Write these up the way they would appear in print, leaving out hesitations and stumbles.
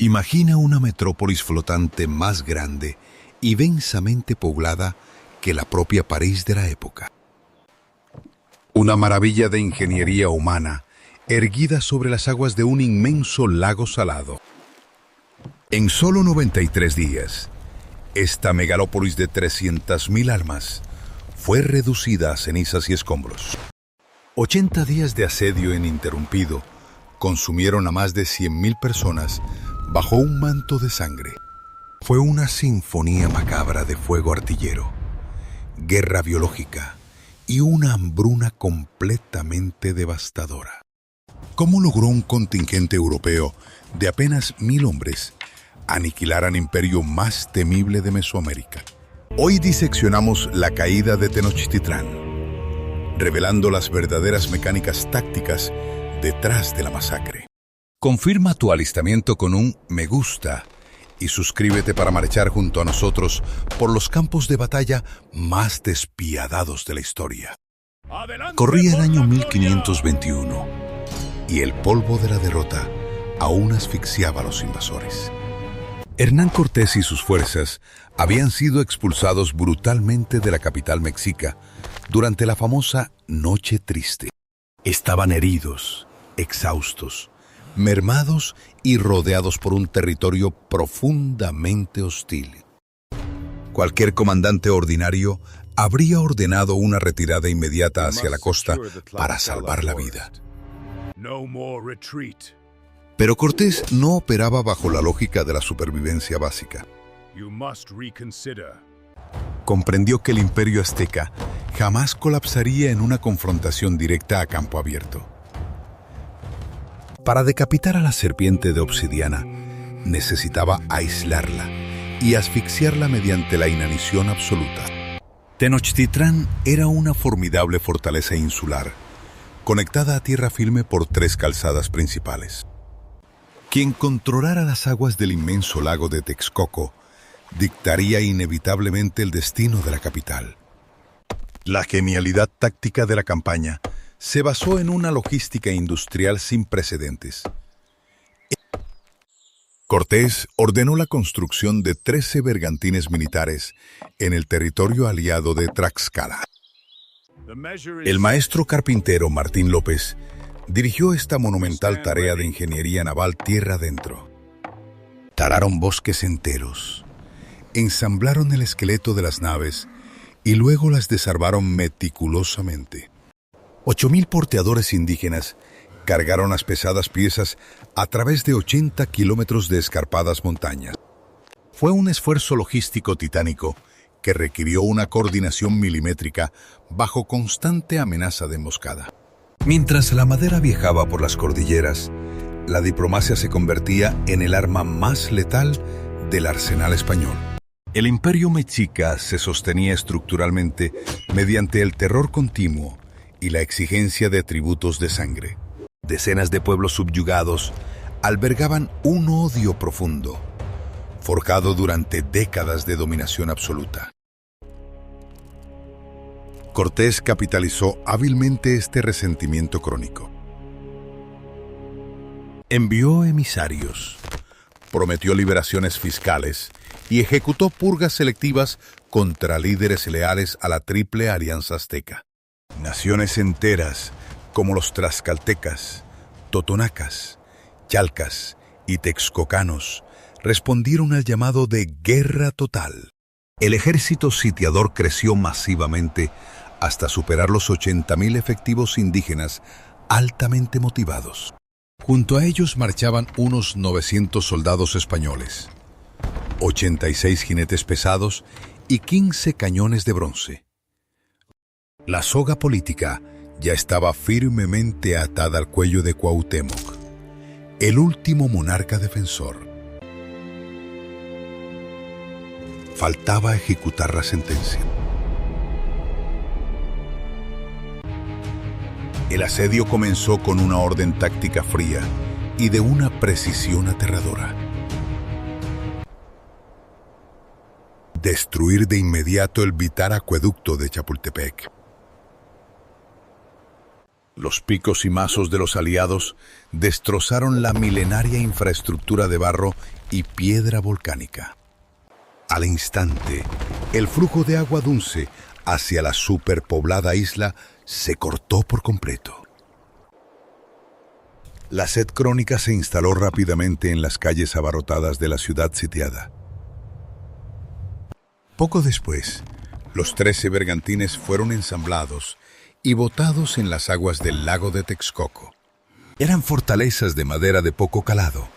Imagina una metrópolis flotante más grande y densamente poblada que la propia París de la época. Una maravilla de ingeniería humana, erguida sobre las aguas de un inmenso lago salado. En solo 93 días, esta megalópolis de 300.000 almas fue reducida a cenizas y escombros. 80 días de asedio ininterrumpido consumieron a más de 100.000 personas bajo un manto de sangre. Fue una sinfonía macabra de fuego artillero, guerra biológica y una hambruna completamente devastadora. ¿Cómo logró un contingente europeo de apenas 1.000 hombres aniquilar al imperio más temible de Mesoamérica? Hoy diseccionamos la caída de Tenochtitlán, revelando las verdaderas mecánicas tácticas detrás de la masacre. Confirma tu alistamiento con un me gusta y suscríbete para marchar junto a nosotros por los campos de batalla más despiadados de la historia. Corría el año 1521 y el polvo de la derrota aún asfixiaba a los invasores. Hernán Cortés y sus fuerzas habían sido expulsados brutalmente de la capital mexica durante la famosa Noche Triste. Estaban heridos, exhaustos, mermados y rodeados por un territorio profundamente hostil. Cualquier comandante ordinario habría ordenado una retirada inmediata hacia la costa para salvar la vida. Pero Cortés no operaba bajo la lógica de la supervivencia básica. Comprendió que el imperio azteca jamás colapsaría en una confrontación directa a campo abierto. Para decapitar a la serpiente de obsidiana, necesitaba aislarla y asfixiarla mediante la inanición absoluta. Tenochtitlán era una formidable fortaleza insular, conectada a tierra firme por 3 calzadas principales. Quien controlara las aguas del inmenso lago de Texcoco dictaría inevitablemente el destino de la capital. La genialidad táctica de la campaña se basó en una logística industrial sin precedentes. Cortés ordenó la construcción de 13 bergantines militares en el territorio aliado de Tlaxcala. El maestro carpintero Martín López dirigió esta monumental tarea de ingeniería naval tierra adentro. Talaron bosques enteros, ensamblaron el esqueleto de las naves y luego las desarmaron meticulosamente. 8.000 porteadores indígenas cargaron las pesadas piezas a través de 80 kilómetros de escarpadas montañas. Fue un esfuerzo logístico titánico que requirió una coordinación milimétrica bajo constante amenaza de emboscada. Mientras la madera viajaba por las cordilleras, la diplomacia se convertía en el arma más letal del arsenal español. El imperio mexica se sostenía estructuralmente mediante el terror continuo y la exigencia de tributos de sangre. Decenas de pueblos subyugados albergaban un odio profundo, forjado durante décadas de dominación absoluta. Cortés capitalizó hábilmente este resentimiento crónico. Envió emisarios, prometió liberaciones fiscales y ejecutó purgas selectivas contra líderes leales a la Triple Alianza Azteca. Naciones enteras, como los tlaxcaltecas, totonacas, chalcas y texcocanos, respondieron al llamado de guerra total. El ejército sitiador creció masivamente hasta superar los 80.000 efectivos indígenas altamente motivados. Junto a ellos marchaban unos 900 soldados españoles, 86 jinetes pesados y 15 cañones de bronce. La soga política ya estaba firmemente atada al cuello de Cuauhtémoc, el último monarca defensor. Faltaba ejecutar la sentencia. El asedio comenzó con una orden táctica fría y de una precisión aterradora. Destruir de inmediato el vital acueducto de Chapultepec. Los picos y mazos de los aliados destrozaron la milenaria infraestructura de barro y piedra volcánica. Al instante, el flujo de agua dulce hacia la superpoblada isla se cortó por completo. La sed crónica se instaló rápidamente en las calles abarrotadas de la ciudad sitiada. Poco después, los 13 bergantines fueron ensamblados y botados en las aguas del lago de Texcoco. Eran fortalezas de madera de poco calado,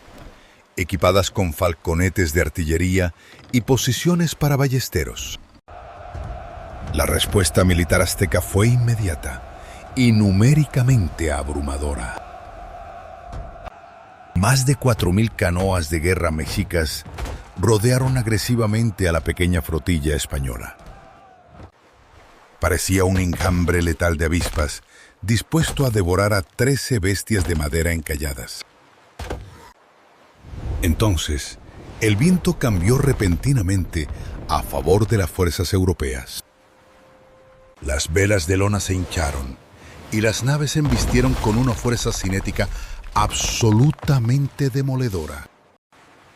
equipadas con falconetes de artillería y posiciones para ballesteros. La respuesta militar azteca fue inmediata y numéricamente abrumadora. Más de 4,000 canoas de guerra mexicas rodearon agresivamente a la pequeña flotilla española. Parecía un enjambre letal de avispas, dispuesto a devorar a 13 bestias de madera encalladas. Entonces, el viento cambió repentinamente a favor de las fuerzas europeas. Las velas de lona se hincharon y las naves se embistieron con una fuerza cinética absolutamente demoledora.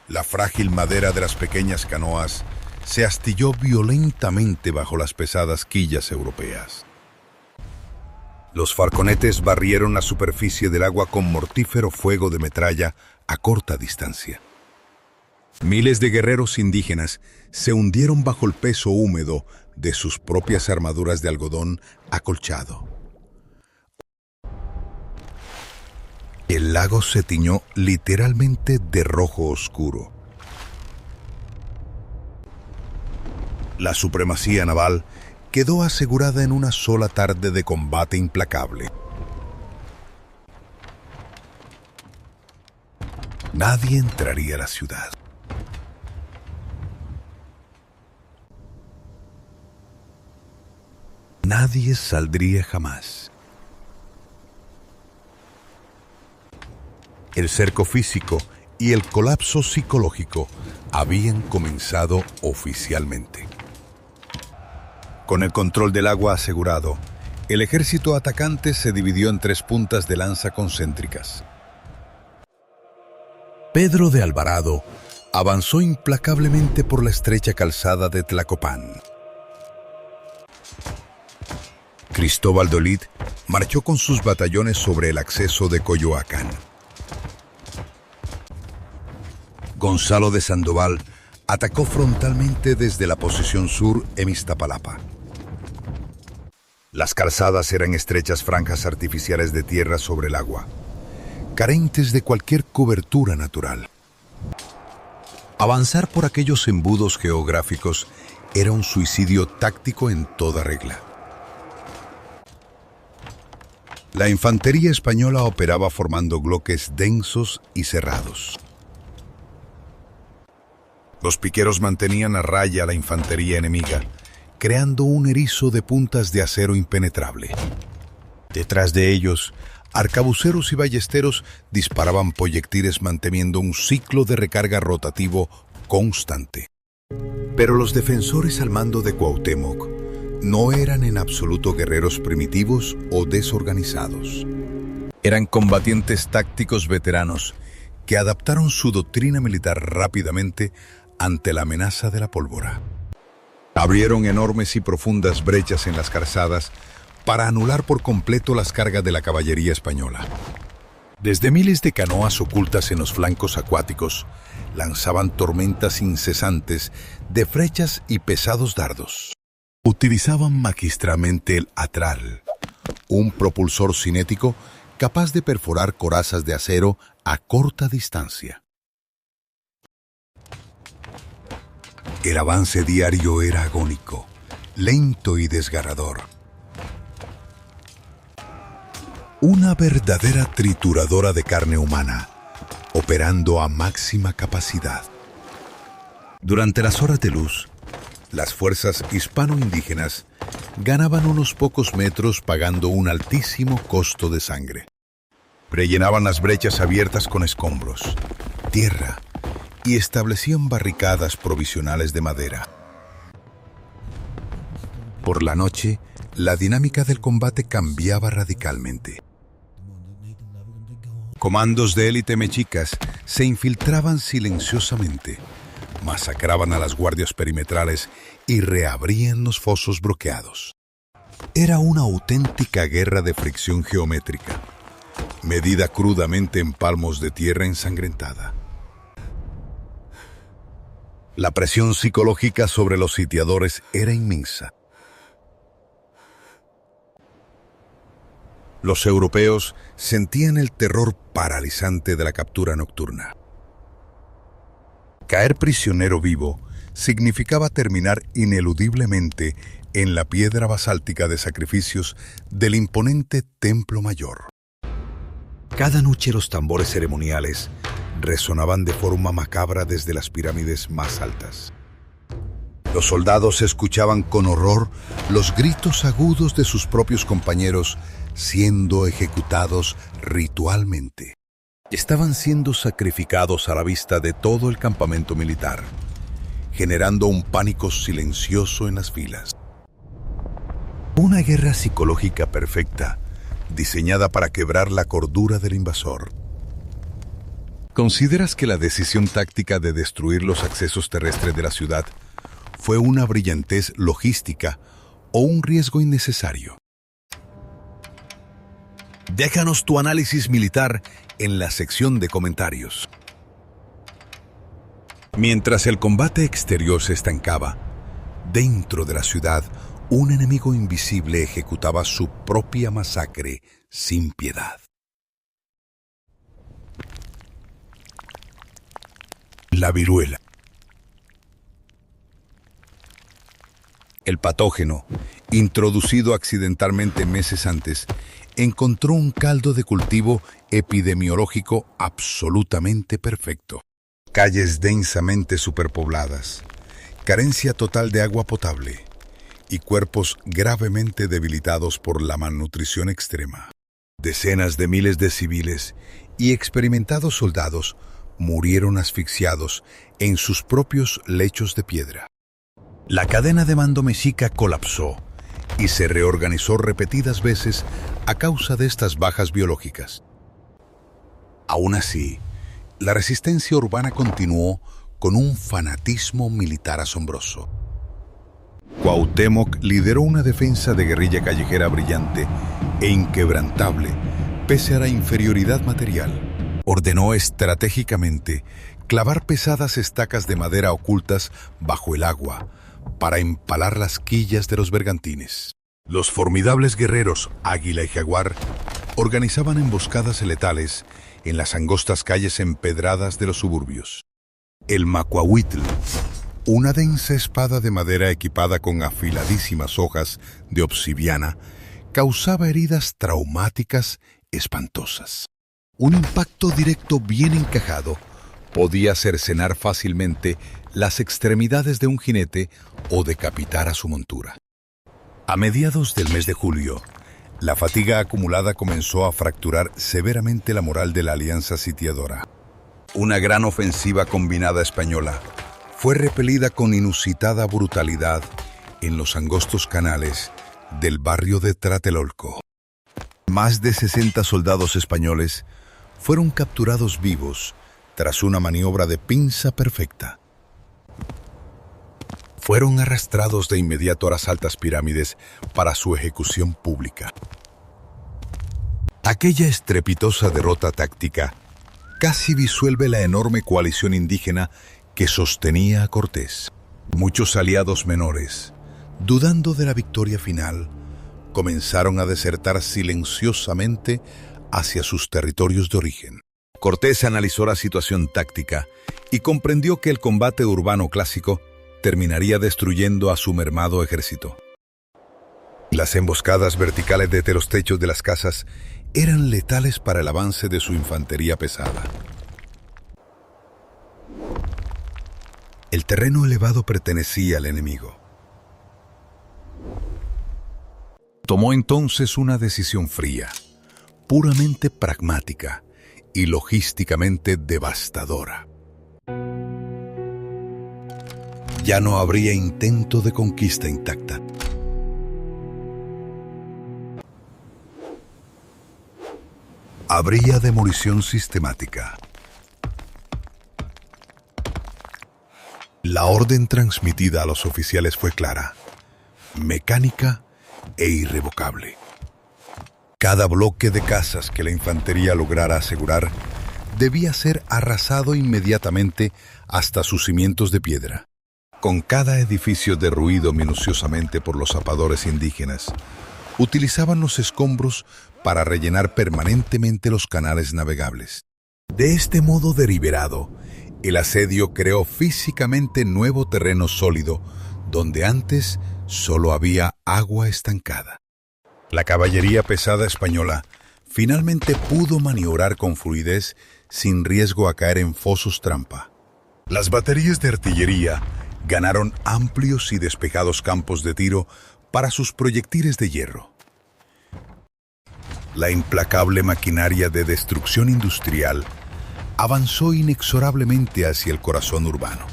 La frágil madera de las pequeñas canoas se astilló violentamente bajo las pesadas quillas europeas. Los falconetes barrieron la superficie del agua con mortífero fuego de metralla a corta distancia. Miles de guerreros indígenas se hundieron bajo el peso húmedo de sus propias armaduras de algodón acolchado. El lago se tiñó literalmente de rojo oscuro. La supremacía naval quedó asegurada en una sola tarde de combate implacable. Nadie entraría a la ciudad. Nadie saldría jamás. El cerco físico y el colapso psicológico habían comenzado oficialmente. Con el control del agua asegurado, el ejército atacante se dividió en 3 puntas de lanza concéntricas. Pedro de Alvarado avanzó implacablemente por la estrecha calzada de Tlacopan. Cristóbal de Olid marchó con sus batallones sobre el acceso de Coyoacán. Gonzalo de Sandoval atacó frontalmente desde la posición sur en Iztapalapa. Las calzadas eran estrechas franjas artificiales de tierra sobre el agua, carentes de cualquier cobertura natural. Avanzar por aquellos embudos geográficos era un suicidio táctico en toda regla. La infantería española operaba formando bloques densos y cerrados. Los piqueros mantenían a raya a la infantería enemiga, creando un erizo de puntas de acero impenetrable. Detrás de ellos, arcabuceros y ballesteros disparaban proyectiles manteniendo un ciclo de recarga rotativo constante. Pero los defensores al mando de Cuauhtémoc no eran en absoluto guerreros primitivos o desorganizados. Eran combatientes tácticos veteranos que adaptaron su doctrina militar rápidamente ante la amenaza de la pólvora. Abrieron enormes y profundas brechas en las calzadas para anular por completo las cargas de la caballería española. Desde miles de canoas ocultas en los flancos acuáticos, lanzaban tormentas incesantes de flechas y pesados dardos. Utilizaban magistralmente el atral, un propulsor cinético capaz de perforar corazas de acero a corta distancia. El avance diario era agónico, lento y desgarrador. Una verdadera trituradora de carne humana, operando a máxima capacidad. Durante las horas de luz, las fuerzas hispano-indígenas ganaban unos pocos metros pagando un altísimo costo de sangre. Rellenaban las brechas abiertas con escombros, tierra y establecían barricadas provisionales de madera. Por la noche, la dinámica del combate cambiaba radicalmente. Comandos de élite mexicas se infiltraban silenciosamente, masacraban a las guardias perimetrales y reabrían los fosos bloqueados. Era una auténtica guerra de fricción geométrica, medida crudamente en palmos de tierra ensangrentada. La presión psicológica sobre los sitiadores era inmensa. Los europeos sentían el terror paralizante de la captura nocturna. Caer prisionero vivo significaba terminar ineludiblemente en la piedra basáltica de sacrificios del imponente Templo Mayor. Cada noche los tambores ceremoniales resonaban de forma macabra desde las pirámides más altas. Los soldados escuchaban con horror los gritos agudos de sus propios compañeros siendo ejecutados ritualmente. Estaban siendo sacrificados a la vista de todo el campamento militar, generando un pánico silencioso en las filas. Una guerra psicológica perfecta, diseñada para quebrar la cordura del invasor. ¿Consideras que la decisión táctica de destruir los accesos terrestres de la ciudad fue una brillantez logística o un riesgo innecesario? Déjanos tu análisis militar en la sección de comentarios. Mientras el combate exterior se estancaba, dentro de la ciudad, un enemigo invisible ejecutaba su propia masacre sin piedad. La viruela. El patógeno, introducido accidentalmente meses antes, encontró un caldo de cultivo epidemiológico absolutamente perfecto. Calles densamente superpobladas, carencia total de agua potable y cuerpos gravemente debilitados por la malnutrición extrema. Decenas de miles de civiles y experimentados soldados murieron asfixiados en sus propios lechos de piedra. La cadena de mando mexica colapsó y se reorganizó repetidas veces a causa de estas bajas biológicas. Aún así, la resistencia urbana continuó con un fanatismo militar asombroso. Cuauhtémoc lideró una defensa de guerrilla callejera brillante e inquebrantable, pese a la inferioridad material. Ordenó estratégicamente clavar pesadas estacas de madera ocultas bajo el agua para empalar las quillas de los bergantines. Los formidables guerreros Águila y Jaguar organizaban emboscadas letales en las angostas calles empedradas de los suburbios. El macuahuitl, una densa espada de madera equipada con afiladísimas hojas de obsidiana, causaba heridas traumáticas espantosas. Un impacto directo bien encajado podía cercenar fácilmente las extremidades de un jinete o decapitar a su montura. A mediados del mes de julio, la fatiga acumulada comenzó a fracturar severamente la moral de la alianza sitiadora. Una gran ofensiva combinada española fue repelida con inusitada brutalidad en los angostos canales del barrio de Tlatelolco. Más de 60 soldados españoles fueron capturados vivos tras una maniobra de pinza perfecta. Fueron arrastrados de inmediato a las altas pirámides para su ejecución pública. Aquella estrepitosa derrota táctica casi disuelve la enorme coalición indígena que sostenía a Cortés. Muchos aliados menores, dudando de la victoria final, comenzaron a desertar silenciosamente hacia sus territorios de origen. Cortés analizó la situación táctica y comprendió que el combate urbano clásico terminaría destruyendo a su mermado ejército. Las emboscadas verticales desde los techos de las casas eran letales para el avance de su infantería pesada. El terreno elevado pertenecía al enemigo. Tomó entonces una decisión fría, puramente pragmática y logísticamente devastadora. Ya no habría intento de conquista intacta. Habría demolición sistemática. La orden transmitida a los oficiales fue clara, mecánica e irrevocable. Cada bloque de casas que la infantería lograra asegurar debía ser arrasado inmediatamente hasta sus cimientos de piedra. Con cada edificio derruido minuciosamente por los zapadores indígenas, utilizaban los escombros para rellenar permanentemente los canales navegables. De este modo deliberado, el asedio creó físicamente nuevo terreno sólido, donde antes solo había agua estancada. La caballería pesada española finalmente pudo maniobrar con fluidez sin riesgo a caer en fosos trampa. Las baterías de artillería ganaron amplios y despejados campos de tiro para sus proyectiles de hierro. La implacable maquinaria de destrucción industrial avanzó inexorablemente hacia el corazón urbano.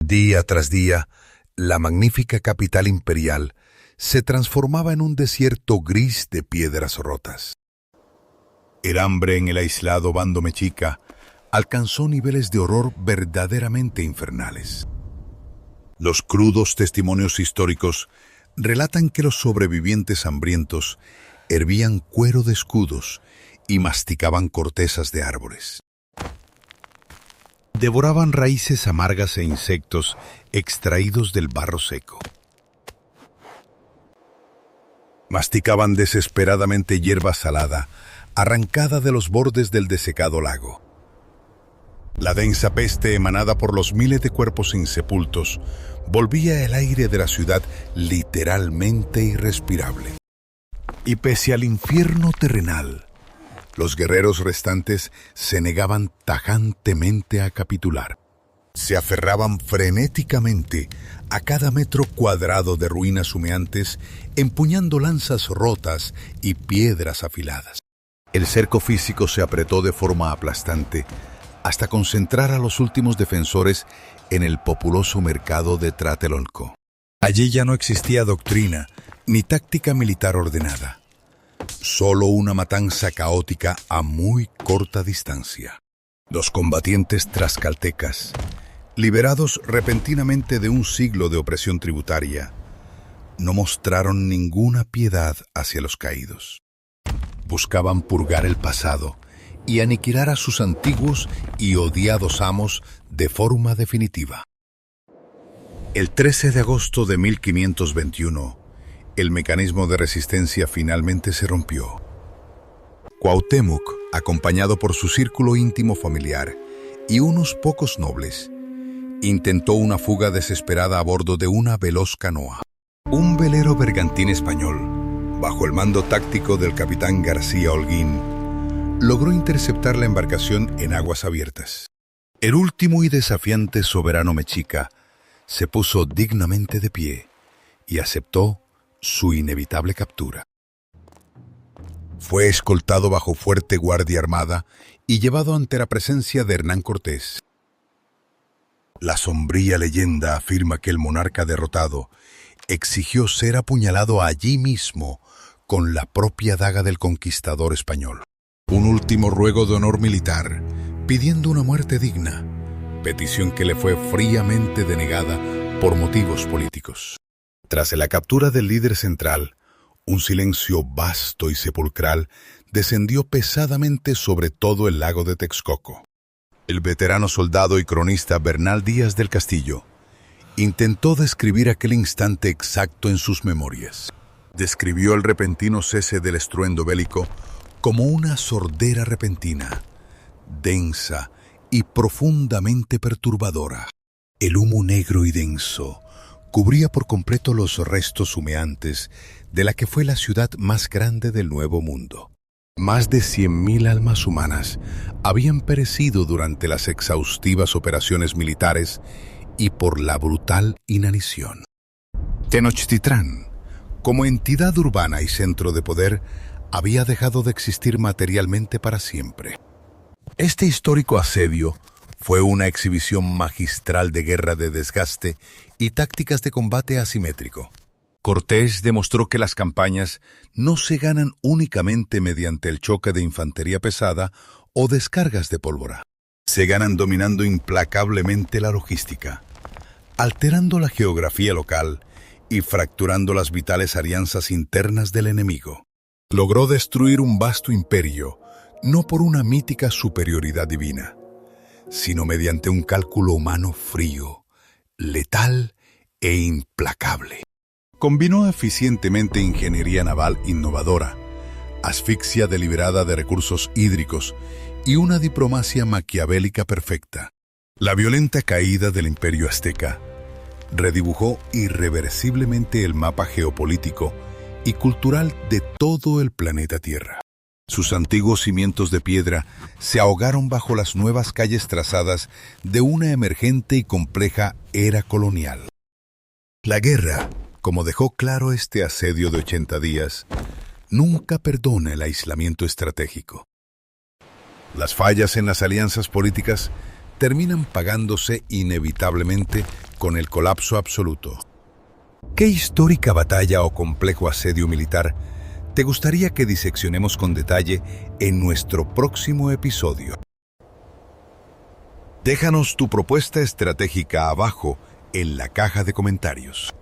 Día tras día, la magnífica capital imperial se transformaba en un desierto gris de piedras rotas. El hambre en el aislado Bando Mexica alcanzó niveles de horror verdaderamente infernales. Los crudos testimonios históricos relatan que los sobrevivientes hambrientos hervían cuero de escudos y masticaban cortezas de árboles. Devoraban raíces amargas e insectos extraídos del barro seco. Masticaban desesperadamente hierba salada, arrancada de los bordes del desecado lago. La densa peste emanada por los miles de cuerpos insepultos volvía el aire de la ciudad literalmente irrespirable. Y pese al infierno terrenal, los guerreros restantes se negaban tajantemente a capitular. Se aferraban frenéticamente a cada metro cuadrado de ruinas humeantes, empuñando lanzas rotas y piedras afiladas. El cerco físico se apretó de forma aplastante hasta concentrar a los últimos defensores en el populoso mercado de Tlatelolco. Allí ya no existía doctrina ni táctica militar ordenada, solo una matanza caótica a muy corta distancia. Los combatientes tlaxcaltecas, liberados repentinamente de un siglo de opresión tributaria, no mostraron ninguna piedad hacia los caídos. Buscaban purgar el pasado y aniquilar a sus antiguos y odiados amos de forma definitiva. El 13 de agosto de 1521, el mecanismo de resistencia finalmente se rompió. Cuauhtémoc, acompañado por su círculo íntimo familiar y unos pocos nobles, intentó una fuga desesperada a bordo de una veloz canoa. Un velero bergantín español, bajo el mando táctico del capitán García Holguín, logró interceptar la embarcación en aguas abiertas. El último y desafiante soberano mexica se puso dignamente de pie y aceptó su inevitable captura. Fue escoltado bajo fuerte guardia armada y llevado ante la presencia de Hernán Cortés. La sombría leyenda afirma que el monarca derrotado exigió ser apuñalado allí mismo con la propia daga del conquistador español. Un último ruego de honor militar, pidiendo una muerte digna, petición que le fue fríamente denegada por motivos políticos. Tras la captura del líder central, un silencio vasto y sepulcral descendió pesadamente sobre todo el lago de Texcoco. El veterano soldado y cronista Bernal Díaz del Castillo intentó describir aquel instante exacto en sus memorias. Describió el repentino cese del estruendo bélico como una sordera repentina, densa y profundamente perturbadora. El humo negro y denso cubría por completo los restos humeantes de la que fue la ciudad más grande del Nuevo Mundo. Más de 100.000 almas humanas habían perecido durante las exhaustivas operaciones militares y por la brutal inanición. Tenochtitlán, como entidad urbana y centro de poder, había dejado de existir materialmente para siempre. Este histórico asedio fue una exhibición magistral de guerra de desgaste y tácticas de combate asimétrico. Cortés demostró que las campañas no se ganan únicamente mediante el choque de infantería pesada o descargas de pólvora. Se ganan dominando implacablemente la logística, alterando la geografía local y fracturando las vitales alianzas internas del enemigo. Logró destruir un vasto imperio, no por una mítica superioridad divina, sino mediante un cálculo humano frío, letal e implacable. Combinó eficientemente ingeniería naval innovadora, asfixia deliberada de recursos hídricos y una diplomacia maquiavélica perfecta. La violenta caída del Imperio Azteca redibujó irreversiblemente el mapa geopolítico y cultural de todo el planeta Tierra. Sus antiguos cimientos de piedra se ahogaron bajo las nuevas calles trazadas de una emergente y compleja era colonial. La guerra, como dejó claro este asedio de 80 días, nunca perdona el aislamiento estratégico. Las fallas en las alianzas políticas terminan pagándose inevitablemente con el colapso absoluto. ¿Qué histórica batalla o complejo asedio militar te gustaría que diseccionemos con detalle en nuestro próximo episodio? Déjanos tu propuesta estratégica abajo en la caja de comentarios.